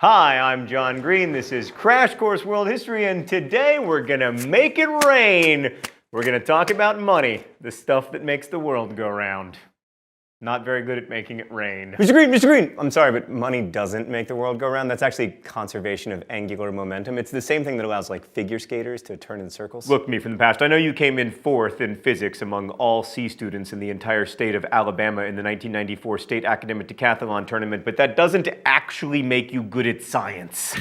Hi, I'm John Green. This is Crash Course World History, and today we're gonna make it rain. We're gonna talk about money, the stuff that makes the world go round. Not very good at making it rain. Mr. Green! I'm sorry, but money doesn't make the world go round. That's actually conservation of angular momentum. It's the same thing that allows, like, figure skaters to turn in circles. Look, me from the past, I know you came in 4th in physics among all C students in the entire state of Alabama in the 1994 State Academic Decathlon Tournament, but that doesn't actually make you good at science.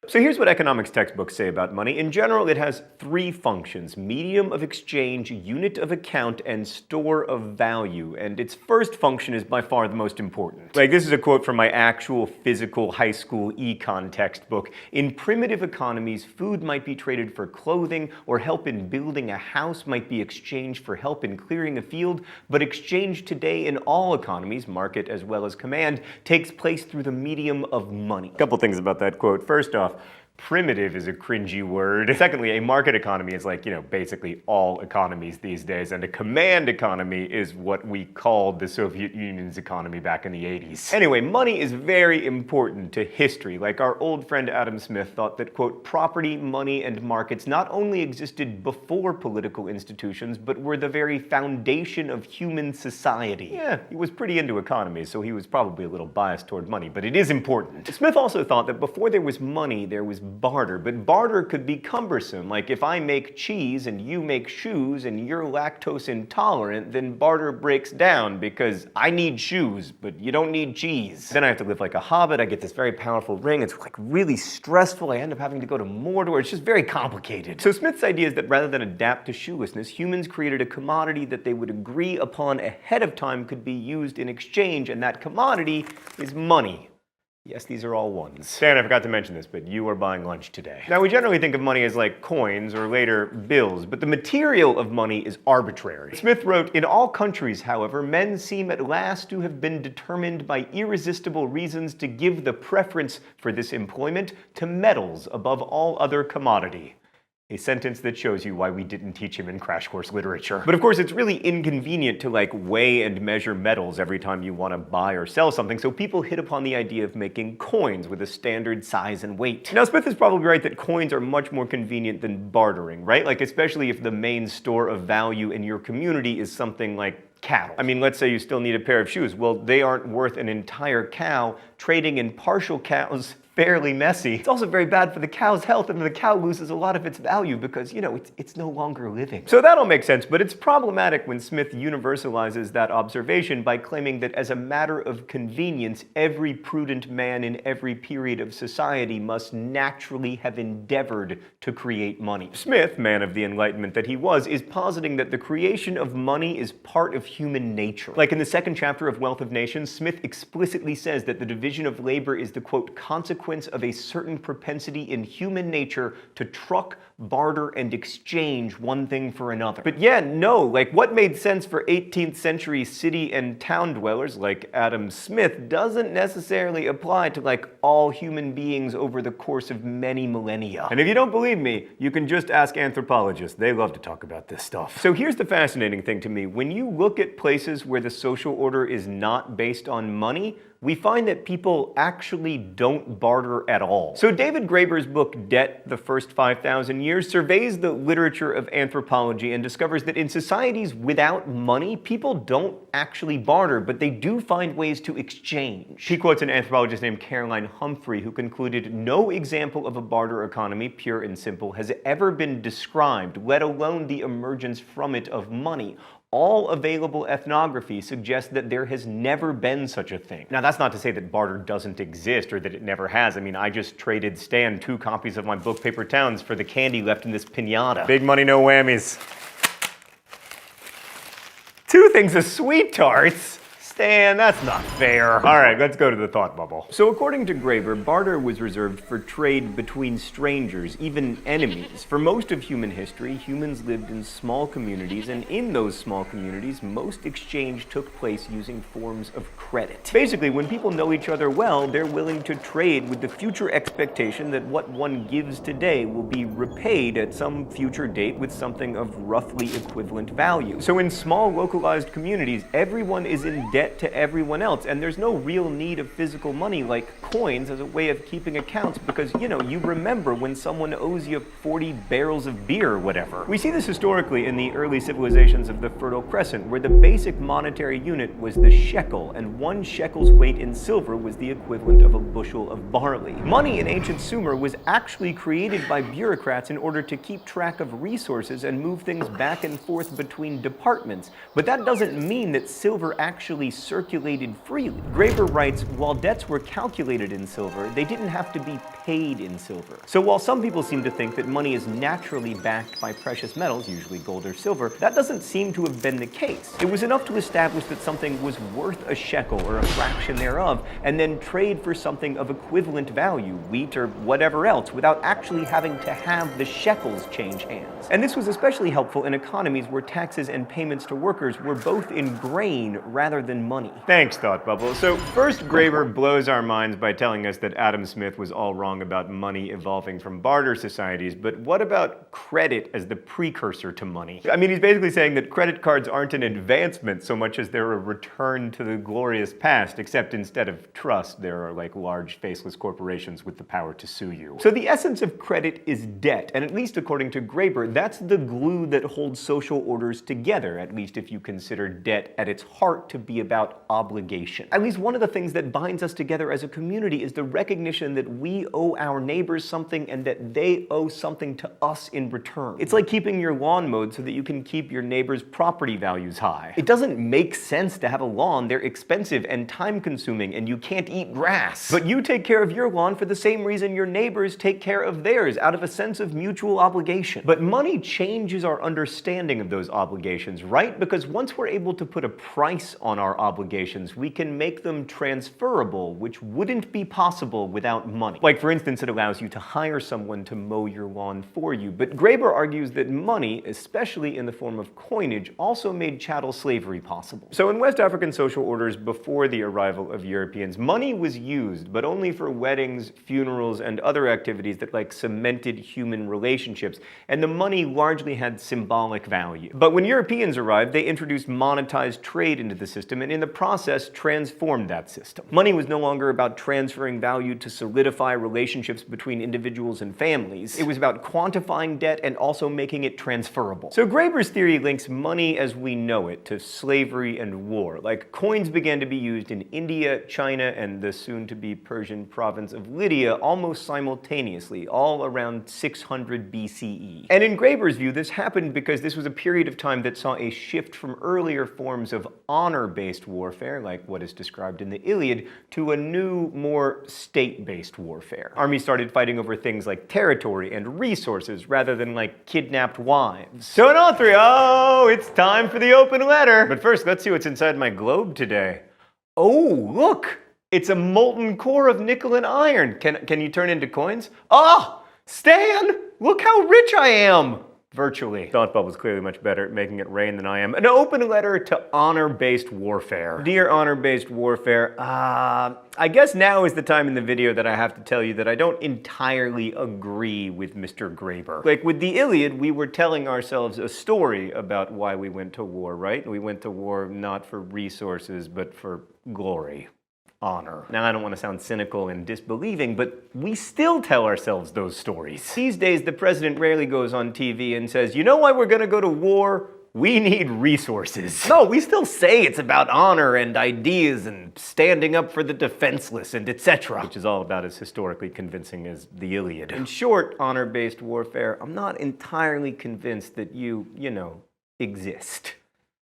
So here's what economics textbooks say about money. In general, it has 3 functions: medium of exchange, unit of account, and store of value. And its first function is by far the most important. Like, this is a quote from my actual physical high school econ textbook. In primitive economies, food might be traded for clothing, or help in building a house might be exchanged for help in clearing a field. But exchange today in all economies, market as well as command, takes place through the medium of money. A couple things about that quote. First off, primitive is a cringy word. Secondly, a market economy is like, basically all economies these days, and a command economy is what we called the Soviet Union's economy back in the 80s. Anyway, money is very important to history. Like our old friend Adam Smith thought that, quote, property, money, and markets not only existed before political institutions, but were the very foundation of human society. Yeah, he was pretty into economies, so he was probably a little biased toward money, but it is important. Smith also thought that before there was money, there was barter, but barter could be cumbersome. Like, if I make cheese and you make shoes and you're lactose intolerant, then barter breaks down because I need shoes, but you don't need cheese. Then I have to live like a hobbit. I get this very powerful ring. It's like really stressful. I end up having to go to Mordor. It's just very complicated. So Smith's idea is that rather than adapt to shoelessness, humans created a commodity that they would agree upon ahead of time could be used in exchange, and that commodity is money. Yes, these are all ones. Dan, I forgot to mention this, but you are buying lunch today. Now, we generally think of money as like coins or later bills, but the material of money is arbitrary. Smith wrote, "In all countries, however, men seem at last to have been determined by irresistible reasons to give the preference for this employment to metals above all other commodity." A sentence that shows you why we didn't teach him in Crash Course Literature. But of course, it's really inconvenient to weigh and measure metals every time you want to buy or sell something, so people hit upon the idea of making coins with a standard size and weight. Now, Smith is probably right that coins are much more convenient than bartering, right? Especially if the main store of value in your community is something like cattle. I mean, let's say you still need a pair of shoes. Well, they aren't worth an entire cow. Trading in partial cows, fairly messy. It's also very bad for the cow's health, and the cow loses a lot of its value because, it's no longer living. So that'll make sense, but it's problematic when Smith universalizes that observation by claiming that as a matter of convenience, every prudent man in every period of society must naturally have endeavored to create money. Smith, man of the Enlightenment that he was, is positing that the creation of money is part of human nature. Like in the 2nd chapter of Wealth of Nations, Smith explicitly says that the division of labor is the, quote, consequence of a certain propensity in human nature to truck, barter, and exchange one thing for another. But yeah, no, what made sense for 18th century city and town dwellers like Adam Smith doesn't necessarily apply to all human beings over the course of many millennia. And if you don't believe me, you can just ask anthropologists. They love to talk about this stuff. So here's the fascinating thing to me. When you look at places where the social order is not based on money, we find that people actually don't barter at all. So David Graeber's book, Debt, The First 5,000 Years, surveys the literature of anthropology and discovers that in societies without money, people don't actually barter, but they do find ways to exchange. He quotes an anthropologist named Caroline Humphrey, who concluded, "No example of a barter economy, pure and simple, has ever been described, let alone the emergence from it of money. All available ethnography suggests that there has never been such a thing." Now, that's not to say that barter doesn't exist or that it never has. I mean, I just traded Stan 2 copies of my book Paper Towns for the candy left in this piñata. Big money, no whammies. 2 things of sweet tarts? Stan, that's not fair. All right, let's go to the thought bubble. So according to Graeber, barter was reserved for trade between strangers, even enemies. For most of human history, humans lived in small communities, and in those small communities, most exchange took place using forms of credit. Basically, when people know each other well, they're willing to trade with the future expectation that what one gives today will be repaid at some future date with something of roughly equivalent value. So in small localized communities, everyone is in debt to everyone else, and there's no real need of physical money like coins as a way of keeping accounts because, you remember when someone owes you 40 barrels of beer or whatever. We see this historically in the early civilizations of the Fertile Crescent, where the basic monetary unit was the shekel, and 1 shekel's weight in silver was the equivalent of a bushel of barley. Money in ancient Sumer was actually created by bureaucrats in order to keep track of resources and move things back and forth between departments, but that doesn't mean that silver actually circulated freely. Graeber writes, while debts were calculated in silver, they didn't have to be paid in silver. So while some people seem to think that money is naturally backed by precious metals, usually gold or silver, that doesn't seem to have been the case. It was enough to establish that something was worth a shekel or a fraction thereof, and then trade for something of equivalent value, wheat or whatever else, without actually having to have the shekels change hands. And this was especially helpful in economies where taxes and payments to workers were both in grain rather than money. Thanks, Thought Bubble. So first, Graeber blows our minds by telling us that Adam Smith was all wrong about money evolving from barter societies, but what about credit as the precursor to money? I mean, he's basically saying that credit cards aren't an advancement so much as they're a return to the glorious past, except instead of trust, there are like large faceless corporations with the power to sue you. So the essence of credit is debt, and at least according to Graeber, that's the glue that holds social orders together, at least if you consider debt at its heart to be about obligation. At least one of the things that binds us together as a community is the recognition that we owe our neighbors something and that they owe something to us in return. It's like keeping your lawn mowed so that you can keep your neighbor's property values high. It doesn't make sense to have a lawn. They're expensive and time-consuming, and you can't eat grass. But you take care of your lawn for the same reason your neighbors take care of theirs, out of a sense of mutual obligation. But money changes our understanding of those obligations, right? Because once we're able to put a price on our obligations, we can make them transferable, which wouldn't be possible without money. Like, for instance, it allows you to hire someone to mow your lawn for you. But Graeber argues that money, especially in the form of coinage, also made chattel slavery possible. So in West African social orders before the arrival of Europeans, money was used, but only for weddings, funerals, and other activities that like cemented human relationships, and the money largely had symbolic value. But when Europeans arrived, they introduced monetized trade into the system, and in the process transformed that system. Money was no longer about transferring value to solidify relationships between individuals and families. It was about quantifying debt and also making it transferable. So Graeber's theory links money as we know it to slavery and war. Like, coins began to be used in India, China, and the soon-to-be Persian province of Lydia almost simultaneously, all around 600 BCE. And in Graeber's view, this happened because this was a period of time that saw a shift from earlier forms of honor-based warfare, like what is described in the Iliad, to a new, more state-based warfare. Armies started fighting over things like territory and resources rather than like kidnapped wives. So in all three, it's time for the open letter. But first, let's see what's inside my globe today. Oh, look! It's a molten core of nickel and iron. Can you turn into coins? Oh, Stan! Look how rich I am! Virtually. Thought Bubble's clearly much better at making it rain than I am. An open letter to honor-based warfare. Dear honor-based warfare, I guess now is the time in the video that I have to tell you that I don't entirely agree with Mr. Graeber. Like with the Iliad, we were telling ourselves a story about why we went to war, right? We went to war not for resources, but for glory. Honor. Now, I don't want to sound cynical and disbelieving, but we still tell ourselves those stories. These days, the president rarely goes on TV and says, you know why we're going to go to war? We need resources. No, we still say it's about honor and ideas and standing up for the defenseless and etc., which is all about as historically convincing as the Iliad. In short, honor-based warfare, I'm not entirely convinced that you exist.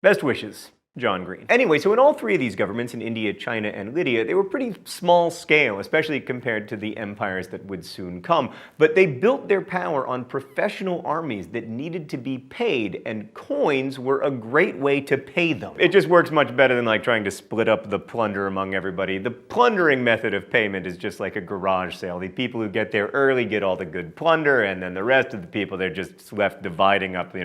Best wishes. John Green. Anyway, so in all three of these governments, in India, China, and Lydia, they were pretty small scale, especially compared to the empires that would soon come. But they built their power on professional armies that needed to be paid, and coins were a great way to pay them. It just works much better than like trying to split up the plunder among everybody. The plundering method of payment is just like a garage sale. The people who get there early get all the good plunder, and then the rest of the people, they're just left dividing up,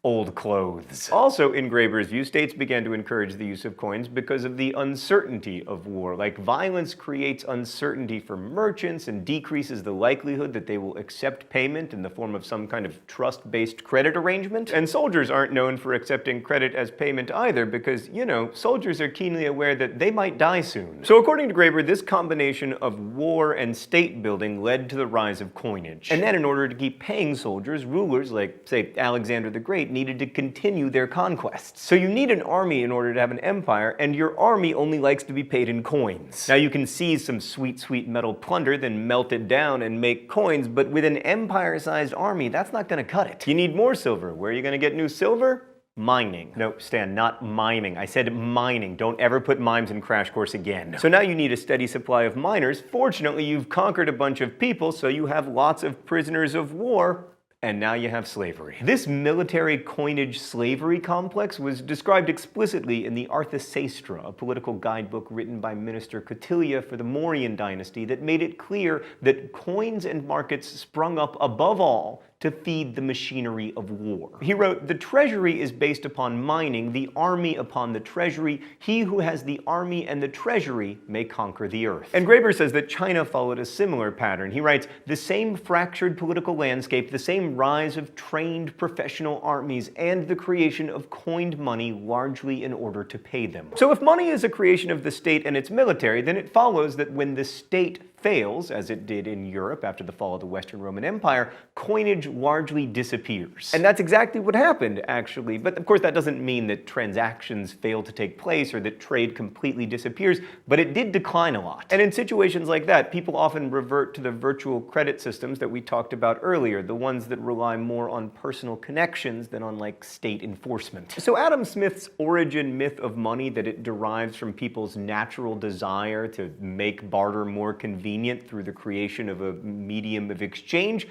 old clothes. Also, in Graeber's view, states began to encourage the use of coins because of the uncertainty of war. Like, violence creates uncertainty for merchants and decreases the likelihood that they will accept payment in the form of some kind of trust-based credit arrangement. And soldiers aren't known for accepting credit as payment either because, soldiers are keenly aware that they might die soon. So according to Graeber, this combination of war and state building led to the rise of coinage. And then in order to keep paying soldiers, rulers like, say, Alexander the Great needed to continue their conquests. So you need an army in order to have an empire, and your army only likes to be paid in coins. Now you can seize some sweet, sweet metal plunder, then melt it down and make coins, but with an empire-sized army, that's not gonna cut it. You need more silver. Where are you gonna get new silver? Mining. No, Stan, not miming. I said mining. Don't ever put mimes in Crash Course again. So now you need a steady supply of miners. Fortunately, you've conquered a bunch of people, so you have lots of prisoners of war. And now you have slavery. This military coinage slavery complex was described explicitly in the Arthasastra, a political guidebook written by Minister Kautilya for the Mauryan dynasty that made it clear that coins and markets sprung up above all to feed the machinery of war. He wrote, "The treasury is based upon mining, the army upon the treasury. He who has the army and the treasury may conquer the earth." And Graeber says that China followed a similar pattern. He writes, "The same fractured political landscape, the same rise of trained professional armies, and the creation of coined money largely in order to pay them." So if money is a creation of the state and its military, then it follows that when the state fails, as it did in Europe after the fall of the Western Roman Empire, coinage largely disappears. And that's exactly what happened, actually. But of course, that doesn't mean that transactions fail to take place or that trade completely disappears, but it did decline a lot. And in situations like that, people often revert to the virtual credit systems that we talked about earlier, the ones that rely more on personal connections than on, like, state enforcement. So Adam Smith's origin myth of money, that it derives from people's natural desire to make barter more convenient through the creation of a medium of exchange,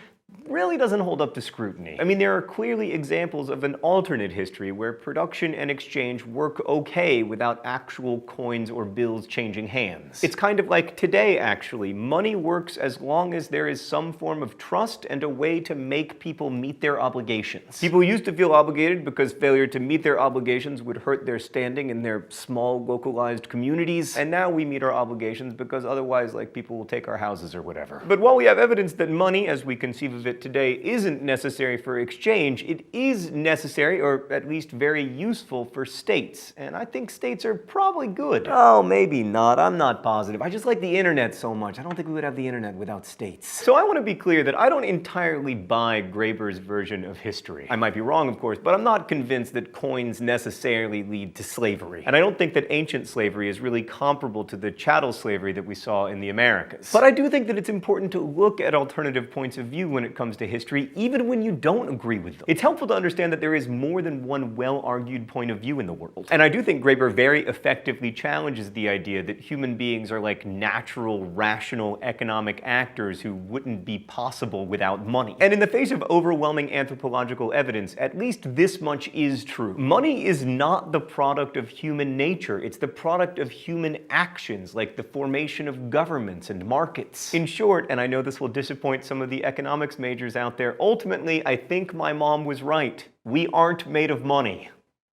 really doesn't hold up to scrutiny. I mean, there are clearly examples of an alternate history where production and exchange work okay without actual coins or bills changing hands. It's kind of like today, actually. Money works as long as there is some form of trust and a way to make people meet their obligations. People used to feel obligated because failure to meet their obligations would hurt their standing in their small, localized communities, and now we meet our obligations because otherwise, like, people will take our houses or whatever. But while we have evidence that money, as we conceive of it today, isn't necessary for exchange, it is necessary, or at least very useful, for states. And I think states are probably good. Oh, maybe not. I'm not positive. I just like the internet so much. I don't think we would have the internet without states. So I want to be clear that I don't entirely buy Graeber's version of history. I might be wrong, of course, but I'm not convinced that coins necessarily lead to slavery. And I don't think that ancient slavery is really comparable to the chattel slavery that we saw in the Americas. But I do think that it's important to look at alternative points of view when it comes to history, even when you don't agree with them. It's helpful to understand that there is more than one well-argued point of view in the world. And I do think Graeber very effectively challenges the idea that human beings are like natural, rational, economic actors who wouldn't be possible without money. And in the face of overwhelming anthropological evidence, at least this much is true. Money is not the product of human nature. It's the product of human actions, like the formation of governments and markets. In short, and I know this will disappoint some of the economics majors out there, ultimately, I think my mom was right. We aren't made of money.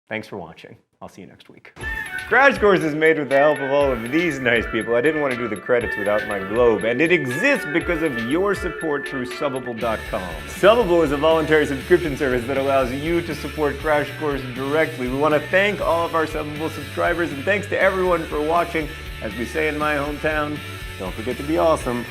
Thanks for watching. I'll see you next week. Crash Course is made with the help of all of these nice people. I didn't want to do the credits without my globe, and it exists because of your support through Subbable.com. Subbable is a voluntary subscription service that allows you to support Crash Course directly. We want to thank all of our Subbable subscribers, and thanks to everyone for watching. As we say in my hometown, don't forget to be awesome.